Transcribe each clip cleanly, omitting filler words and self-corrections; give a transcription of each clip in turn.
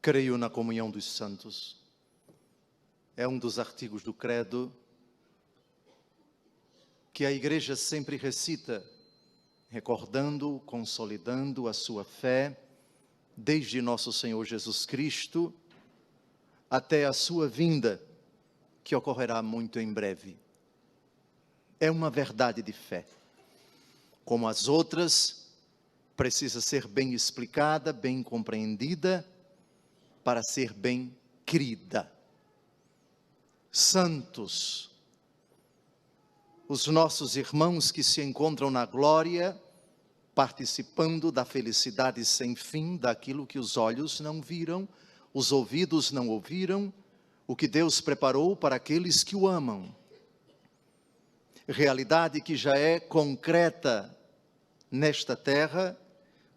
Creio na comunhão dos santos. É um dos artigos do credo que a Igreja sempre recita, recordando, consolidando a sua fé, desde nosso Senhor Jesus Cristo até a sua vinda, que ocorrerá muito em breve. É uma verdade de fé. Como as outras, precisa ser bem explicada, bem compreendida, para ser bem crida. Santos, os nossos irmãos que se encontram na glória, participando da felicidade sem fim, daquilo que os olhos não viram, os ouvidos não ouviram, o que Deus preparou para aqueles que o amam. Realidade que já é concreta nesta terra,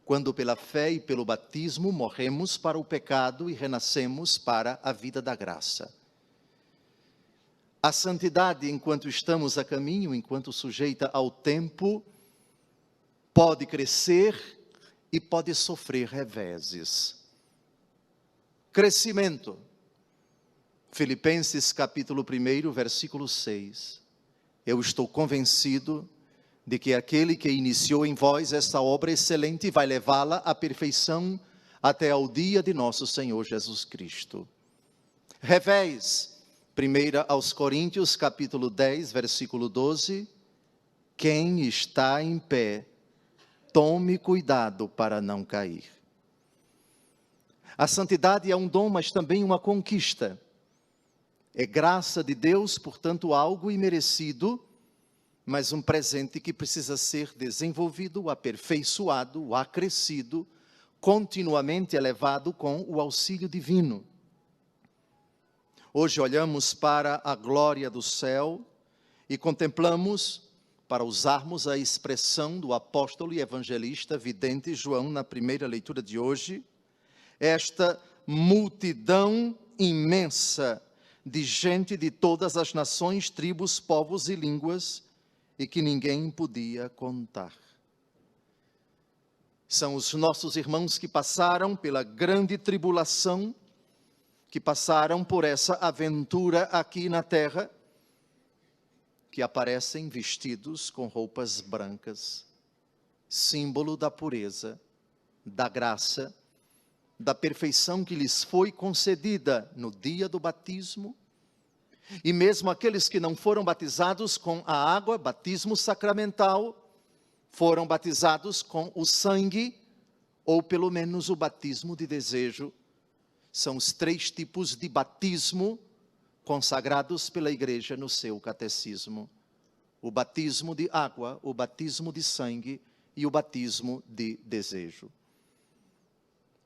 quando pela fé e pelo batismo morremos para o pecado e renascemos para a vida da graça. A santidade, enquanto estamos a caminho, enquanto sujeita ao tempo, pode crescer e pode sofrer reveses. Crescimento. Filipenses capítulo 1, versículo 6. Eu estou convencido de que aquele que iniciou em vós esta obra excelente vai levá-la à perfeição até ao dia de nosso Senhor Jesus Cristo. Revés. 1 aos Coríntios, capítulo 10, versículo 12. Quem está em pé, tome cuidado para não cair. A santidade é um dom, mas também uma conquista. É graça de Deus, portanto, algo imerecido, mas um presente que precisa ser desenvolvido, aperfeiçoado, acrescido, continuamente elevado com o auxílio divino. Hoje olhamos para a glória do céu e contemplamos, para usarmos a expressão do apóstolo e evangelista vidente João na primeira leitura de hoje, esta multidão imensa de gente de todas as nações, tribos, povos e línguas, e que ninguém podia contar. São os nossos irmãos que passaram pela grande tribulação, que passaram por essa aventura aqui na terra, que aparecem vestidos com roupas brancas, símbolo da pureza, da graça, da perfeição que lhes foi concedida no dia do batismo, e mesmo aqueles que não foram batizados com a água, batismo sacramental, foram batizados com o sangue, ou pelo menos o batismo de desejo. São os 3 tipos de batismo consagrados pela Igreja no seu catecismo. O batismo de água, o batismo de sangue e o batismo de desejo.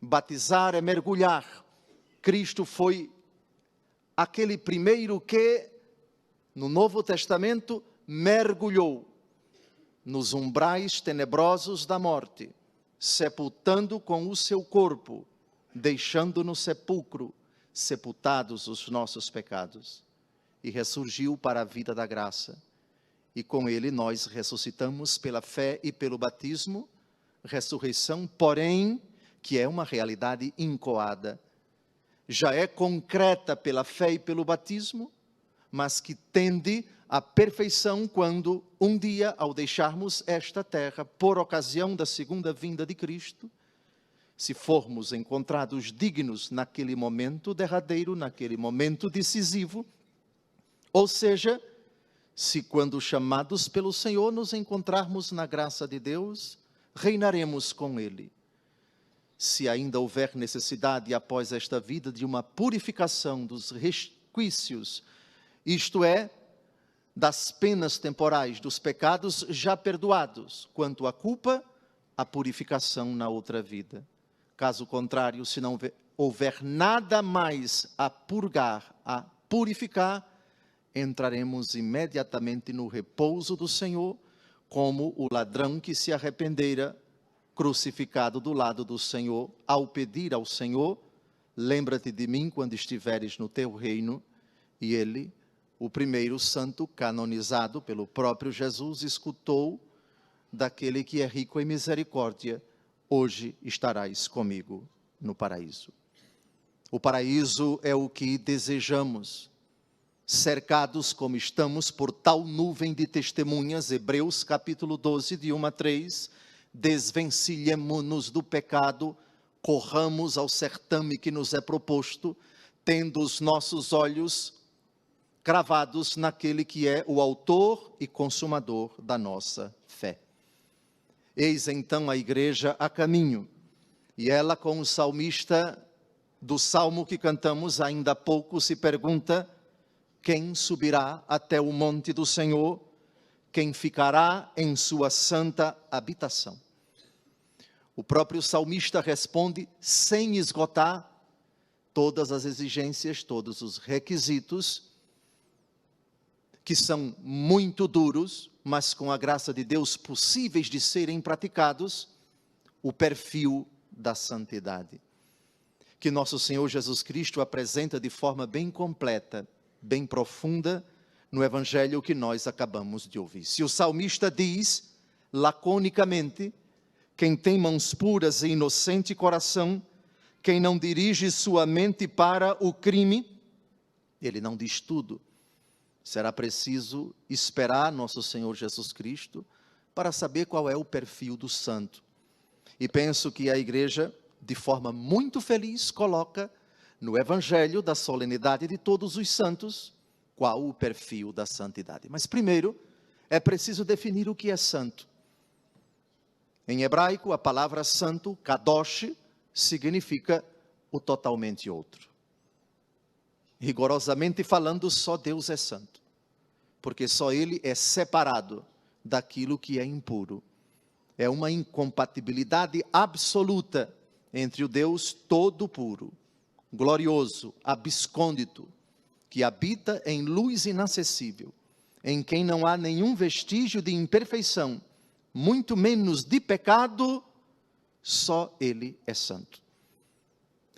Batizar é mergulhar. Cristo foi aquele primeiro que, no Novo Testamento, mergulhou nos umbrais tenebrosos da morte, sepultando com o seu corpo, deixando no sepulcro, sepultados os nossos pecados, e ressurgiu para a vida da graça. E com ele nós ressuscitamos pela fé e pelo batismo, ressurreição, porém, que é uma realidade incoada. Já é concreta pela fé e pelo batismo, mas que tende à perfeição quando, um dia, ao deixarmos esta terra, por ocasião da segunda vinda de Cristo, se formos encontrados dignos naquele momento derradeiro, naquele momento decisivo, ou seja, se quando chamados pelo Senhor nos encontrarmos na graça de Deus, reinaremos com Ele. Se ainda houver necessidade após esta vida de uma purificação dos resquícios, isto é, das penas temporais dos pecados já perdoados, quanto à culpa, a purificação na outra vida. Caso contrário, se não houver nada mais a purgar, a purificar, entraremos imediatamente no repouso do Senhor, como o ladrão que se arrependera, crucificado do lado do Senhor, ao pedir ao Senhor, lembra-te de mim quando estiveres no teu reino, e ele, o primeiro santo canonizado pelo próprio Jesus, escutou daquele que é rico em misericórdia: hoje estarás comigo no paraíso. O paraíso é o que desejamos, cercados como estamos por tal nuvem de testemunhas. Hebreus capítulo 12, de 1 a 3, desvencilhemo-nos do pecado, corramos ao certame que nos é proposto, tendo os nossos olhos cravados naquele que é o autor e consumador da nossa fé. Eis então a igreja a caminho, e ela, com o salmista do salmo que cantamos ainda há pouco, se pergunta: quem subirá até o monte do Senhor? Quem ficará em sua santa habitação? O próprio salmista responde sem esgotar todas as exigências, todos os requisitos, que são muito duros, mas com a graça de Deus possíveis de serem praticados, o perfil da santidade, que nosso Senhor Jesus Cristo apresenta de forma bem completa, bem profunda, no Evangelho que nós acabamos de ouvir. Se o salmista diz, laconicamente, quem tem mãos puras e inocente coração, quem não dirige sua mente para o crime, ele não diz tudo. Será preciso esperar nosso Senhor Jesus Cristo para saber qual é o perfil do santo. E penso que a igreja, de forma muito feliz, coloca no Evangelho da solenidade de todos os santos qual o perfil da santidade. Mas primeiro, é preciso definir o que é santo. Em hebraico, a palavra santo, kadosh, significa o totalmente outro. Rigorosamente falando, só Deus é santo, porque só Ele é separado daquilo que é impuro. É uma incompatibilidade absoluta entre o Deus todo puro, glorioso, abscôndito, que habita em luz inacessível, em quem não há nenhum vestígio de imperfeição, muito menos de pecado, só Ele é santo.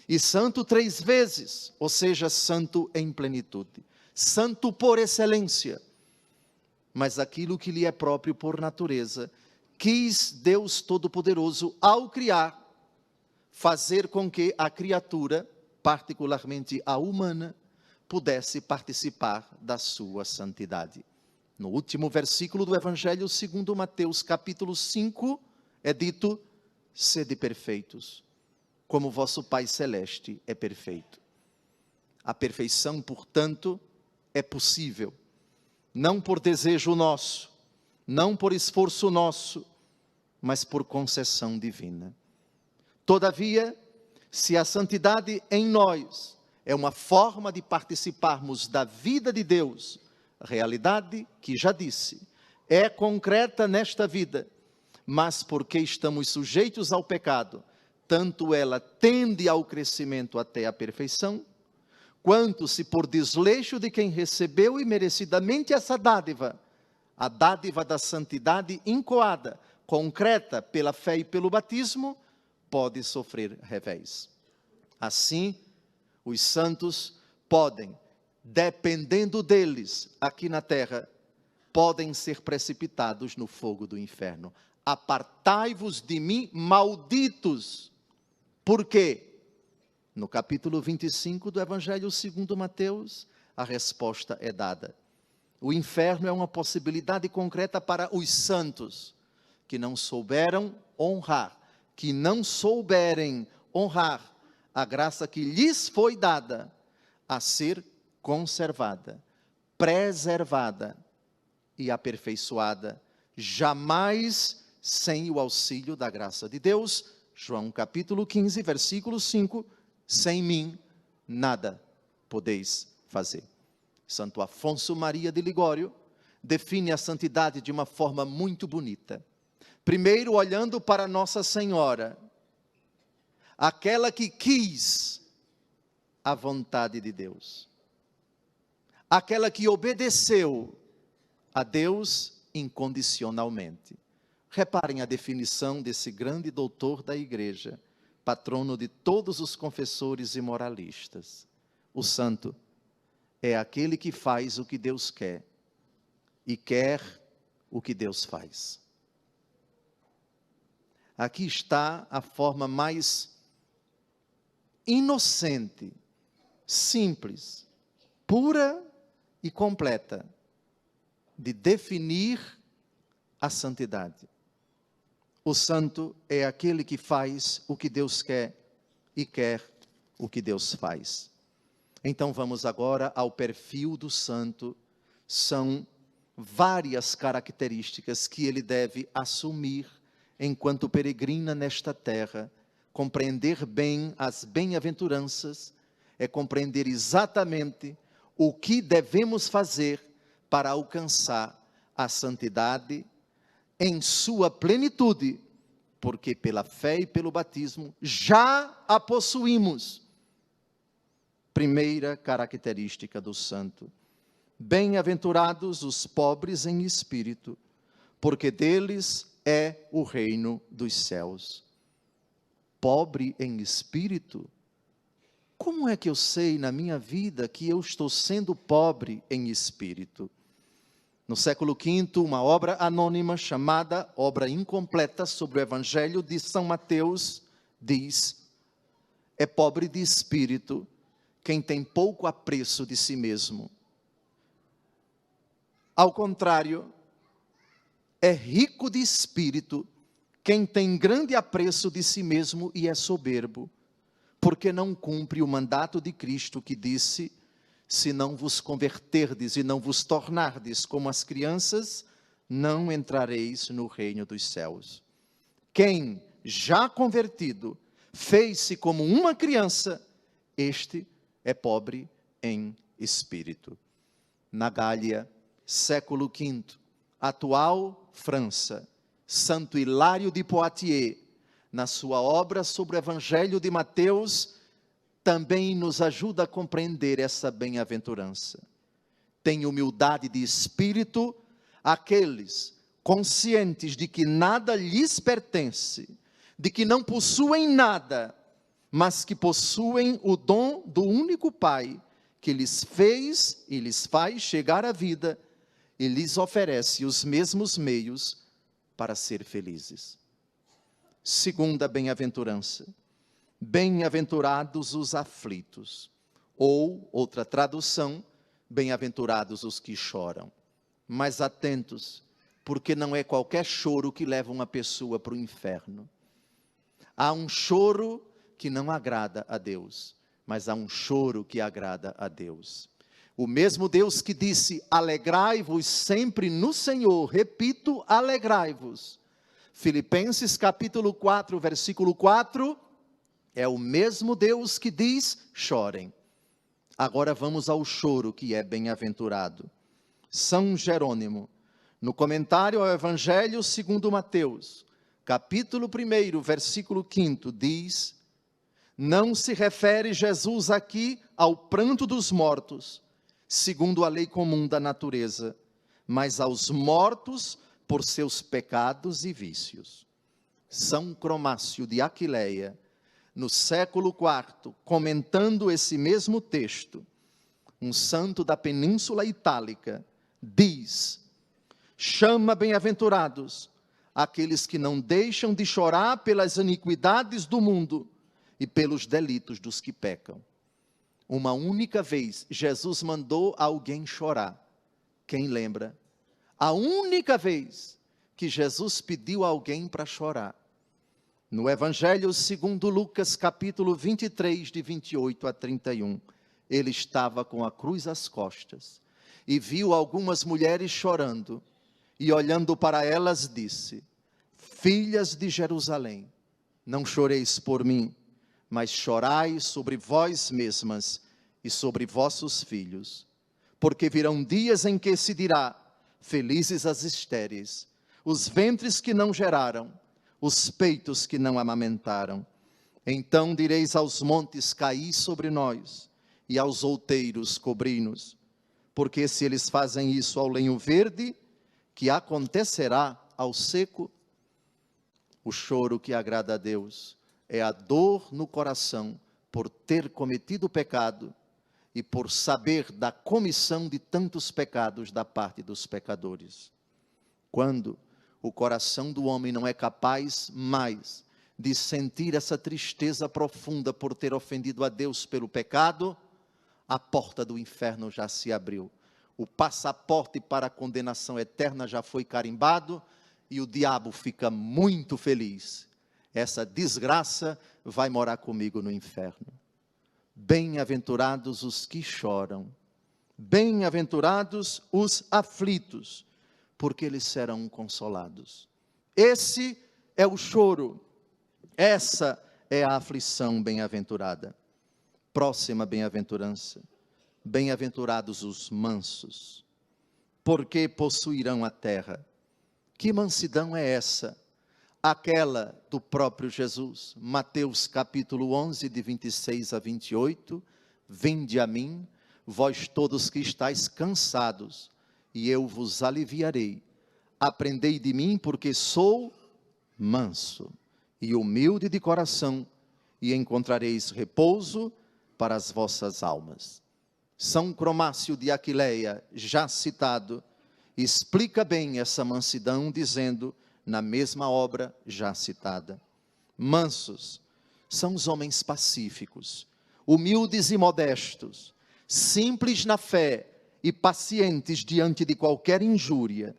E santo 3 vezes, ou seja, santo em plenitude, santo por excelência, mas aquilo que lhe é próprio por natureza, quis Deus Todo-Poderoso, ao criar, fazer com que a criatura, particularmente a humana, pudesse participar da sua santidade. No último versículo do Evangelho segundo Mateus, capítulo 5, é dito: sede perfeitos, como vosso Pai Celeste é perfeito. A perfeição, portanto, é possível, não por desejo nosso, não por esforço nosso, mas por concessão divina. Todavia, se a santidade em nós é uma forma de participarmos da vida de Deus, realidade que, já disse, é concreta nesta vida, mas porque estamos sujeitos ao pecado, tanto ela tende ao crescimento até a perfeição, quanto se por desleixo de quem recebeu imerecidamente essa dádiva, a dádiva da santidade incoada, concreta pela fé e pelo batismo, pode sofrer revés. Assim, os santos podem, dependendo deles, aqui na terra, podem ser precipitados no fogo do inferno. Apartai-vos de mim, malditos. Por quê? No capítulo 25 do Evangelho segundo Mateus, a resposta é dada. O inferno é uma possibilidade concreta para os santos, que não souberam honrar, que não souberem honrar a graça que lhes foi dada a ser conservada, preservada e aperfeiçoada, jamais sem o auxílio da graça de Deus. João capítulo 15, versículo 5, sem mim nada podeis fazer. Santo Afonso Maria de Ligório define a santidade de uma forma muito bonita. Primeiro, olhando para Nossa Senhora, aquela que quis a vontade de Deus, aquela que obedeceu a Deus incondicionalmente. Reparem a definição desse grande doutor da igreja, patrono de todos os confessores e moralistas. O santo é aquele que faz o que Deus quer e quer o que Deus faz. Aqui está a forma mais inocente simples, pura e completa de definir a santidade. O santo é aquele que faz o que Deus quer e quer o que Deus faz. Então vamos agora ao perfil do santo. São várias características que ele deve assumir enquanto peregrina nesta terra. Compreender bem as bem-aventuranças é compreender exatamente o que devemos fazer para alcançar a santidade em sua plenitude, porque pela fé e pelo batismo já a possuímos. Primeira característica do santo: bem-aventurados os pobres em espírito, porque deles é o reino dos céus. Pobre em espírito? Como é que eu sei na minha vida que eu estou sendo pobre em espírito? No século V, uma obra anônima chamada Obra Incompleta sobre o Evangelho de São Mateus diz: é pobre de espírito quem tem pouco apreço de si mesmo. Ao contrário, é rico de espírito quem tem grande apreço de si mesmo e é soberbo, porque não cumpre o mandato de Cristo que disse: se não vos converterdes e não vos tornardes como as crianças, não entrareis no reino dos céus. Quem, já convertido, fez-se como uma criança, este é pobre em espírito. Na Gália, século V, atual França, Santo Hilário de Poitiers, na sua obra sobre o Evangelho de Mateus, também nos ajuda a compreender essa bem-aventurança. Tem humildade de espírito aqueles conscientes de que nada lhes pertence, de que não possuem nada, mas que possuem o dom do único Pai, que lhes fez e lhes faz chegar à vida e lhes oferece os mesmos meios para ser felizes. Segunda bem-aventurança: bem-aventurados os aflitos, ou, outra tradução, bem-aventurados os que choram. Mas atentos, porque não é qualquer choro que leva uma pessoa para o inferno. Há um choro que não agrada a Deus, mas há um choro que agrada a Deus. O mesmo Deus que disse: alegrai-vos sempre no Senhor, repito, alegrai-vos. Filipenses capítulo 4, versículo 4, é o mesmo Deus que diz: chorem. Agora vamos ao choro que é bem-aventurado. São Jerônimo, no comentário ao Evangelho segundo Mateus, capítulo 1, versículo 5, diz: não se refere Jesus aqui ao pranto dos mortos, segundo a lei comum da natureza, mas aos mortos por seus pecados e vícios. São Cromácio de Aquileia, no século IV, comentando esse mesmo texto, um santo da Península Itálica, diz: chama bem-aventurados aqueles que não deixam de chorar pelas iniquidades do mundo e pelos delitos dos que pecam. Uma única vez Jesus mandou alguém chorar. Quem lembra? A única vez que Jesus pediu a alguém para chorar. No Evangelho segundo Lucas, capítulo 23, de 28 a 31, ele estava com a cruz às costas e viu algumas mulheres chorando, e olhando para elas disse: filhas de Jerusalém, não choreis por mim, mas chorai sobre vós mesmas e sobre vossos filhos, porque virão dias em que se dirá: felizes as estéreis, os ventres que não geraram, os peitos que não amamentaram. Então direis aos montes: caí sobre nós, e aos outeiros: cobri-nos. Porque se eles fazem isso ao lenho verde, que acontecerá ao seco? O choro que agrada a Deus é a dor no coração por ter cometido pecado e por saber da comissão de tantos pecados da parte dos pecadores. Quando o coração do homem não é capaz mais de sentir essa tristeza profunda por ter ofendido a Deus pelo pecado, a porta do inferno já se abriu. O passaporte para a condenação eterna já foi carimbado e o diabo fica muito feliz. Essa desgraça vai morar comigo no inferno. Bem-aventurados os que choram, bem-aventurados os aflitos, porque eles serão consolados. Esse é o choro, essa é a aflição bem-aventurada. Próxima bem-aventurança. Bem-aventurados os mansos, porque possuirão a terra. Que mansidão é essa? Aquela do próprio Jesus. Mateus capítulo 11, de 26 a 28. Vinde a mim, vós todos que estáis cansados, e eu vos aliviarei. Aprendei de mim, porque sou manso e humilde de coração, e encontrareis repouso para as vossas almas. São Cromácio de Aquileia, já citado, explica bem essa mansidão, dizendo, na mesma obra já citada: mansos são os homens pacíficos, humildes e modestos, simples na fé e pacientes diante de qualquer injúria,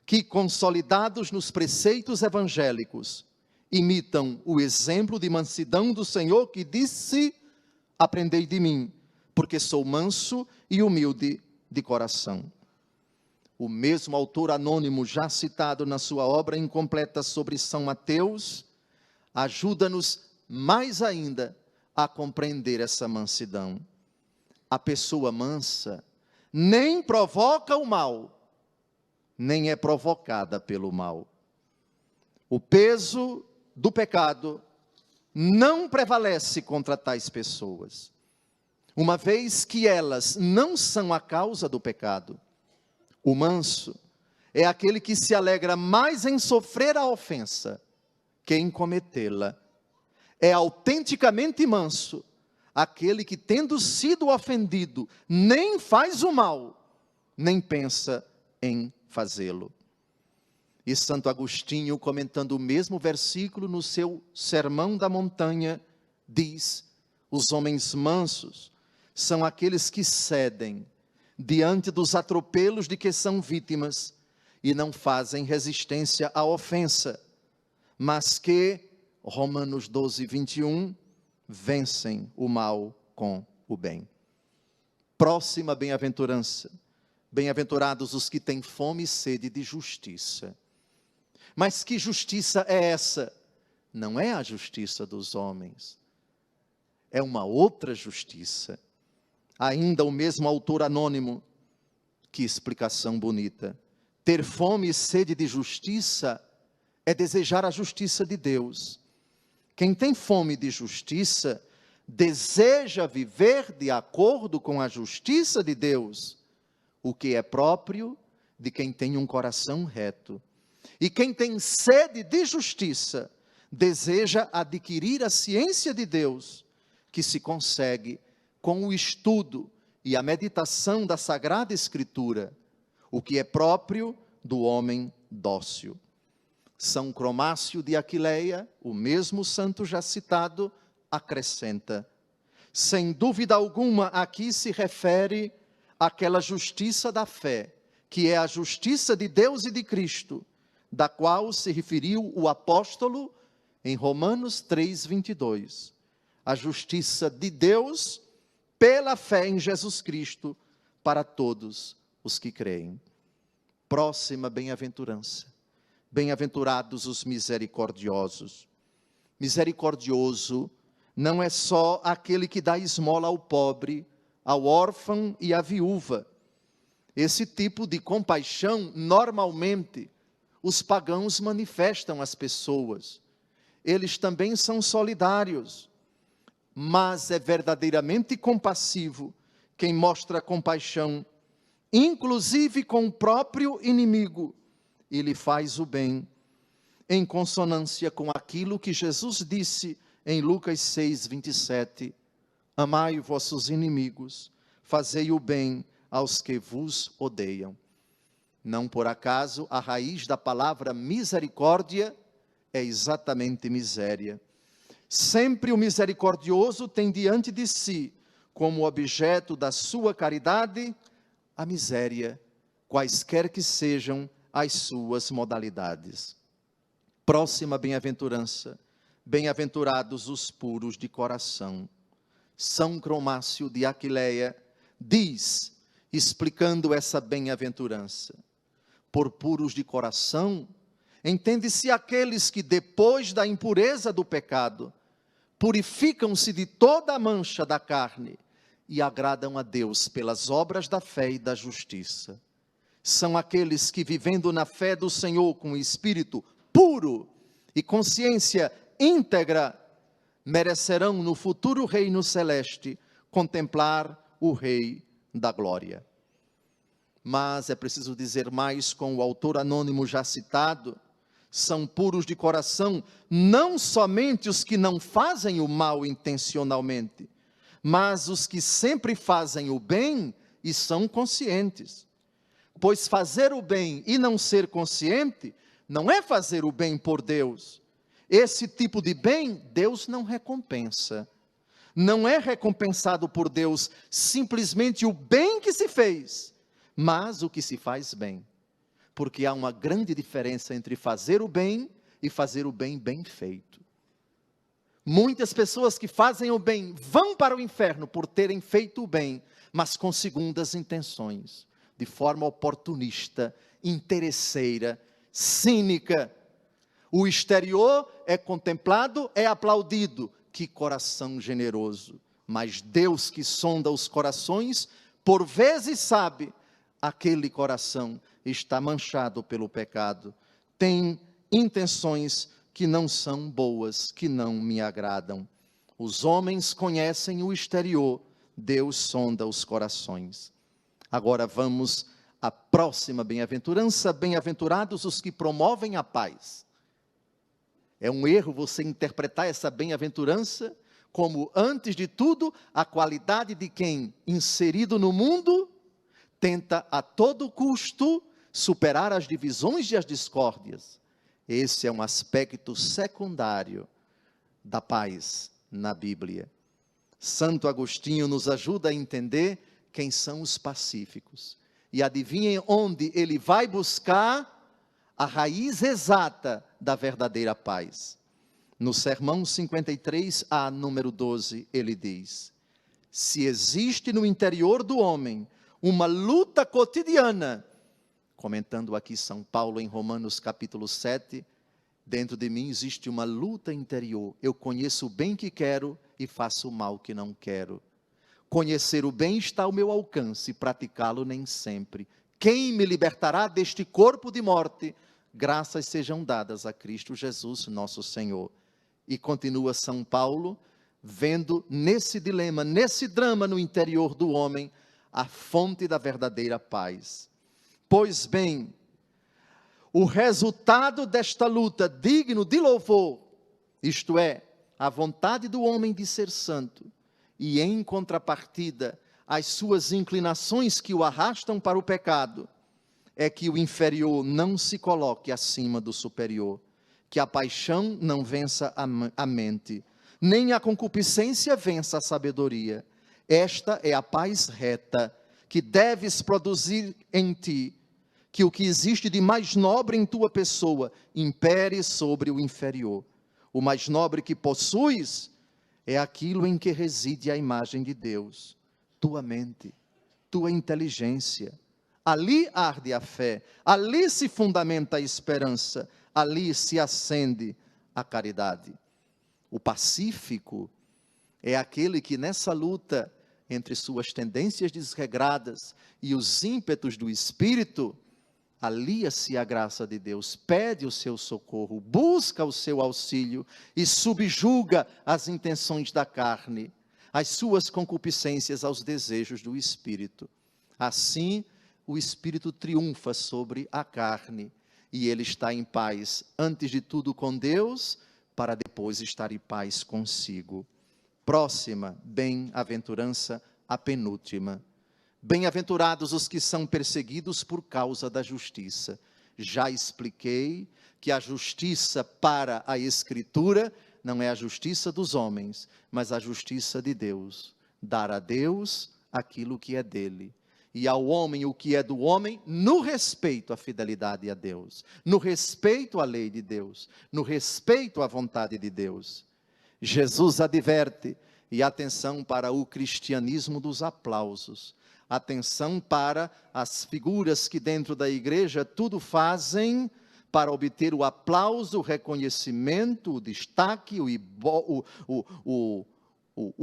que, consolidados nos preceitos evangélicos, imitam o exemplo de mansidão do Senhor, que disse: aprendei de mim, porque sou manso e humilde de coração. O mesmo autor anônimo, já citado na sua obra incompleta sobre São Mateus, ajuda-nos mais ainda a compreender essa mansidão. A pessoa mansa nem provoca o mal, nem é provocada pelo mal. O peso do pecado não prevalece contra tais pessoas, uma vez que elas não são a causa do pecado. O manso é aquele que se alegra mais em sofrer a ofensa que em cometê-la. É autenticamente manso aquele que, tendo sido ofendido, nem faz o mal, nem pensa em fazê-lo. E Santo Agostinho, comentando o mesmo versículo no seu Sermão da Montanha, diz: os homens mansos são aqueles que cedem diante dos atropelos de que são vítimas e não fazem resistência à ofensa, mas que, Romanos 12, 21, vencem o mal com o bem. Próxima bem-aventurança. Bem-aventurados os que têm fome e sede de justiça. Mas que justiça é essa? Não é a justiça dos homens, é uma outra justiça. Ainda o mesmo autor anônimo, que explicação bonita. Ter fome e sede de justiça é desejar a justiça de Deus. Quem tem fome de justiça, deseja viver de acordo com a justiça de Deus, o que é próprio de quem tem um coração reto. E quem tem sede de justiça, deseja adquirir a ciência de Deus, que se consegue com o estudo e a meditação da Sagrada Escritura, o que é próprio do homem dócil. São Cromácio de Aquileia, o mesmo santo já citado, acrescenta: sem dúvida alguma, aqui se refere àquela justiça da fé, que é a justiça de Deus e de Cristo, da qual se referiu o apóstolo em Romanos 3, 22. A justiça de Deus pela fé em Jesus Cristo para todos os que creem. Próxima bem-aventurança. Bem-aventurados os misericordiosos. Misericordioso não é só aquele que dá esmola ao pobre, ao órfão e à viúva. Esse tipo de compaixão, normalmente, os pagãos manifestam às pessoas. Eles também são solidários, mas é verdadeiramente compassivo quem mostra compaixão, inclusive com o próprio inimigo, e lhe faz o bem, em consonância com aquilo que Jesus disse em Lucas 6, 27, amai vossos inimigos, fazei o bem aos que vos odeiam. Não por acaso a raiz da palavra misericórdia é exatamente miséria. Sempre o misericordioso tem diante de si como objeto da sua caridade a miséria, quaisquer que sejam as suas modalidades. Próxima bem-aventurança. Bem-aventurados os puros de coração. São Cromácio de Aquileia diz, explicando essa bem-aventurança: por puros de coração, entende-se aqueles que depois da impureza do pecado, purificam-se de toda a mancha da carne e agradam a Deus pelas obras da fé e da justiça. São aqueles que, vivendo na fé do Senhor com o espírito puro e consciência íntegra, merecerão no futuro reino celeste contemplar o Rei da Glória. Mas é preciso dizer mais, com o autor anônimo já citado: são puros de coração não somente os que não fazem o mal intencionalmente, mas os que sempre fazem o bem e são conscientes. Pois fazer o bem e não ser consciente não é fazer o bem por Deus. Esse tipo de bem Deus não recompensa. Não é recompensado por Deus simplesmente o bem que se fez, mas o que se faz bem. Porque há uma grande diferença entre fazer o bem e fazer o bem bem feito. Muitas pessoas que fazem o bem vão para o inferno por terem feito o bem, mas com segundas intenções, de forma oportunista, interesseira, cínica. O exterior é contemplado, é aplaudido. Que coração generoso! Mas Deus, que sonda os corações, por vezes sabe, aquele coração está manchado pelo pecado, tem intenções que não são boas, que não me agradam. Os homens conhecem o exterior, Deus sonda os corações. Agora vamos à próxima bem-aventurança: bem-aventurados os que promovem a paz. É um erro você interpretar essa bem-aventurança como, antes de tudo, a qualidade de quem, inserido no mundo, tenta a todo custo superar as divisões e as discórdias. Esse é um aspecto secundário da paz na Bíblia. Santo Agostinho nos ajuda a entender quem são os pacíficos. E adivinhem onde ele vai buscar a raiz exata da verdadeira paz. No sermão 53, a número 12, ele diz: se existe no interior do homem uma luta cotidiana, comentando aqui São Paulo em Romanos capítulo 7, dentro de mim existe uma luta interior. Eu conheço o bem que quero e faço o mal que não quero. Conhecer o bem está ao meu alcance, praticá-lo nem sempre. Quem me libertará deste corpo de morte? Graças sejam dadas a Cristo Jesus, nosso Senhor. E continua São Paulo, vendo nesse dilema, nesse drama no interior do homem, a fonte da verdadeira paz. Pois bem, o resultado desta luta digno de louvor, isto é, a vontade do homem de ser santo, e em contrapartida, as suas inclinações que o arrastam para o pecado, é que o inferior não se coloque acima do superior, que a paixão não vença a mente, nem a concupiscência vença a sabedoria. Esta é a paz reta, que deves produzir em ti, que o que existe de mais nobre em tua pessoa impere sobre o inferior. O mais nobre que possuis é aquilo em que reside a imagem de Deus, tua mente, tua inteligência. Ali arde a fé, ali se fundamenta a esperança, ali se acende a caridade. O pacífico é aquele que nessa luta entre suas tendências desregradas e os ímpetos do espírito, alia-se à graça de Deus, pede o seu socorro, busca o seu auxílio e subjuga as intenções da carne, as suas concupiscências aos desejos do espírito. Assim, o espírito triunfa sobre a carne e ele está em paz, antes de tudo com Deus, para depois estar em paz consigo. Próxima bem-aventurança, a penúltima. Bem-aventurados os que são perseguidos por causa da justiça. Já expliquei que a justiça para a Escritura não é a justiça dos homens, mas a justiça de Deus. dar a Deus aquilo que é dele, e ao homem o que é do homem, no respeito à fidelidade a Deus, no respeito à lei de Deus, no respeito à vontade de Deus. Jesus adverte, e atenção para o cristianismo dos aplausos, atenção para as figuras que dentro da igreja tudo fazem para obter o aplauso, o reconhecimento, o destaque, o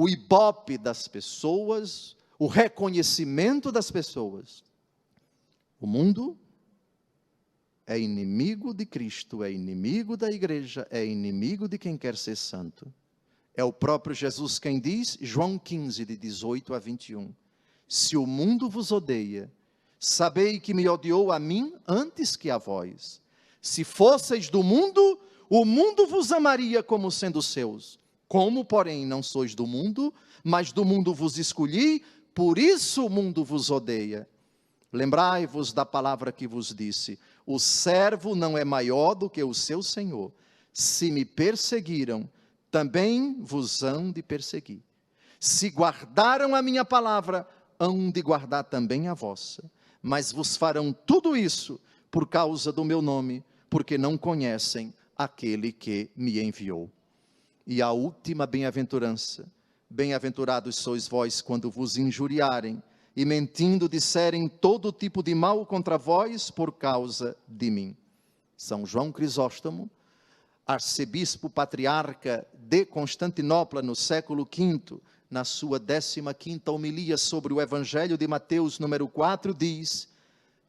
ibope das pessoas, o reconhecimento das pessoas. O mundo é inimigo de Cristo, é inimigo da igreja, é inimigo de quem quer ser santo. É o próprio Jesus quem diz, João 15, de 18 a 21, se o mundo vos odeia, sabei que me odiou a mim antes que a vós. Se fosseis do mundo, o mundo vos amaria como sendo seus. Como, porém, não sois do mundo, mas do mundo vos escolhi, por isso o mundo vos odeia. Lembrai-vos da palavra que vos disse, o servo não é maior do que o seu senhor. Se me perseguiram, também vos hão de perseguir. Se guardaram a minha palavra, hão de guardar também a vossa. Mas vos farão tudo isso por causa do meu nome, porque não conhecem aquele que me enviou. E a última bem-aventurança, bem-aventurados sois vós quando vos injuriarem, e mentindo disserem todo tipo de mal contra vós por causa de mim. São João Crisóstomo, arcebispo patriarca de Constantinopla no século V, na sua 15ª homilia sobre o Evangelho de Mateus, número 4, diz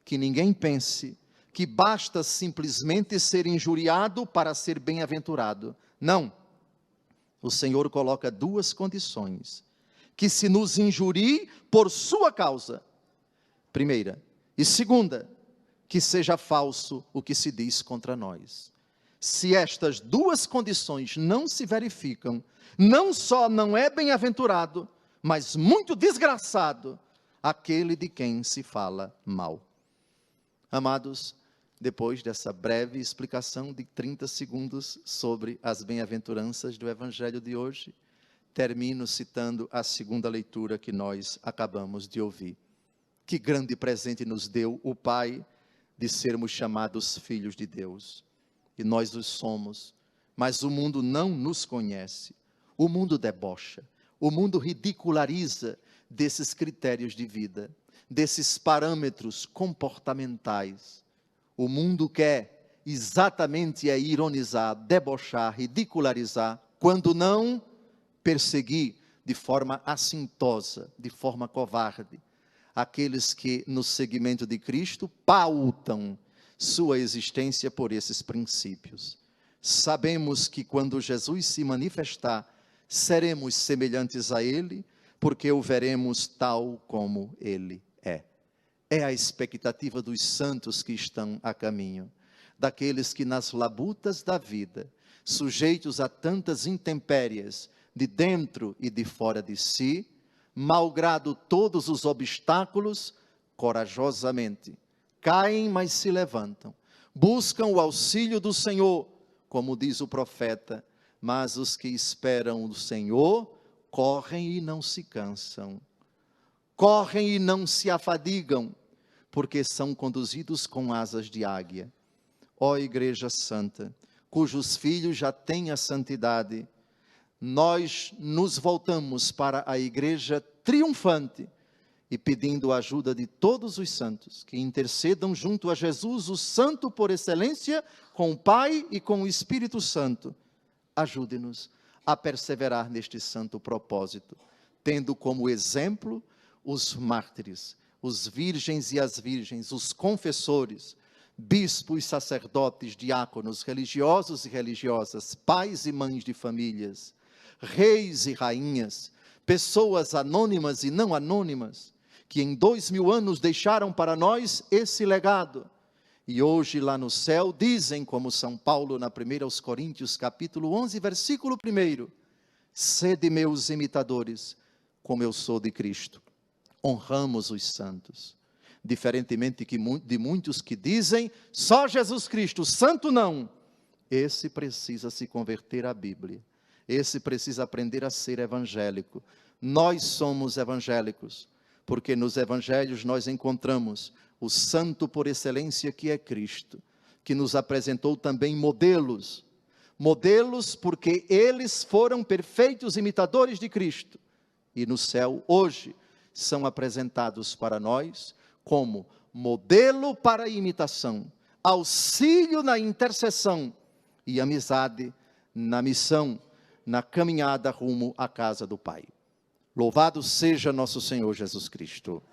que ninguém pense que basta simplesmente ser injuriado para ser bem-aventurado. Não. O Senhor coloca duas condições: que se nos injurie por sua causa, primeira, e segunda, que seja falso o que se diz contra nós. Se estas duas condições não se verificam, não só não é bem-aventurado, mas muito desgraçado aquele de quem se fala mal. Amados, depois dessa breve explicação de 30 segundos sobre as bem-aventuranças do Evangelho de hoje, termino citando a segunda leitura que nós acabamos de ouvir. Que grande presente nos deu o Pai de sermos chamados filhos de Deus. E nós os somos, mas o mundo não nos conhece. O mundo debocha, o mundo ridiculariza desses critérios de vida, desses parâmetros comportamentais. O mundo quer exatamente ironizar, debochar, ridicularizar, quando não perseguir de forma assintosa, de forma covarde, aqueles que no seguimento de Cristo pautam sua existência por esses princípios. Sabemos que quando Jesus se manifestar, seremos semelhantes a Ele, porque o veremos tal como Ele é. É a expectativa dos santos que estão a caminho, daqueles que nas labutas da vida, sujeitos a tantas intempéries, de dentro e de fora de si, malgrado todos os obstáculos, corajosamente caem, mas se levantam, buscam o auxílio do Senhor, como diz o profeta, mas os que esperam o Senhor, correm e não se cansam, correm e não se afadigam, porque são conduzidos com asas de águia. Ó Igreja Santa, cujos filhos já têm a santidade, nós nos voltamos para a igreja triunfante, e pedindo a ajuda de todos os santos, que intercedam junto a Jesus, o santo por excelência, com o Pai e com o Espírito Santo. Ajude-nos a perseverar neste santo propósito, tendo como exemplo os mártires, os virgens e as virgens, os confessores, bispos, sacerdotes, diáconos, religiosos e religiosas, pais e mães de famílias, reis e rainhas, pessoas anônimas e não anônimas, que em 2000 anos deixaram para nós esse legado, e hoje lá no céu dizem, como São Paulo na 1 Coríntios capítulo 11, versículo 1, sede meus imitadores, como eu sou de Cristo. Honramos os santos, diferentemente de muitos que dizem, só Jesus Cristo, santo não. Esse precisa se converter à Bíblia, esse precisa aprender a ser evangélico. Nós somos evangélicos, porque nos evangelhos nós encontramos o santo por excelência que é Cristo, que nos apresentou também modelos porque eles foram perfeitos imitadores de Cristo, e no céu hoje são apresentados para nós como modelo para a imitação, auxílio na intercessão e amizade na missão, na caminhada rumo à casa do Pai. Louvado seja nosso Senhor Jesus Cristo.